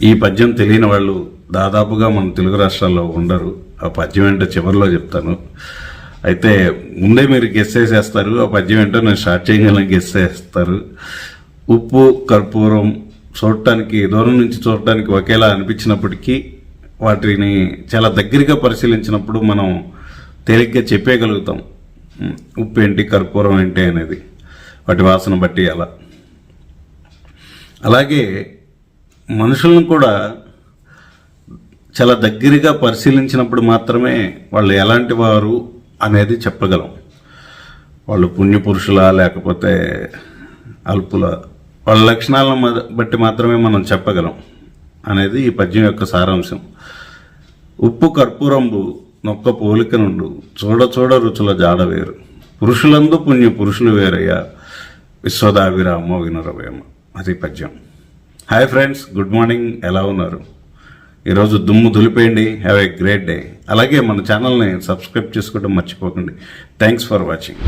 ఈ పద్యం తెలియని వాళ్ళు దాదాపుగా మన తెలుగు రాష్ట్రాల్లో ఉండరు. ఆ పద్యం ఏంటో చివరిలో చెప్తాను. అయితే ముందే మీరు గెస్ చేసేస్తారు. ఆ పద్యం ఏంటో నేను స్టార్ట్ చేయగలను, గెస్ చేస్తారు. ఉప్పు కర్పూరం చూడటానికి, దూరం నుంచి చూడటానికి ఒకేలా అనిపించినప్పటికీ వాటిని చాలా దగ్గరగా పరిశీలించినప్పుడు మనం తేలిగ్గా చెప్పేయగలుగుతాం ఉప్పు ఏంటి కర్పూరం ఏంటి అనేది, వాటి వాసన బట్టి. అలాగే మనుషులను కూడా చాలా దగ్గరగా పరిశీలించినప్పుడు మాత్రమే వాళ్ళు ఎలాంటి వారు అనేది చెప్పగలం. వాళ్ళు పుణ్యపురుషులా లేకపోతే అల్పుల, వాళ్ళ లక్షణాలను బట్టి మాత్రమే మనం చెప్పగలం అనేది ఈ పద్యం యొక్క సారాంశం. ఉప్పు కర్పూరంబు నొక్క పోలిక నుండు చూడ చూడ రుచుల జాడవేరు, పురుషులందు పుణ్య పురుషులు వేరయ్యా, విశ్వదాభిరామో వినురవేమ. అది పద్యం. Hi friends, good morning. ఎలా ఉన్నారు? ఈరోజు దుమ్ము దులిపేయండి. Have a great day. అలాగే మన ఛానల్ని సబ్స్క్రైబ్ చేసుకోవడం మర్చిపోకండి. Thanks for watching.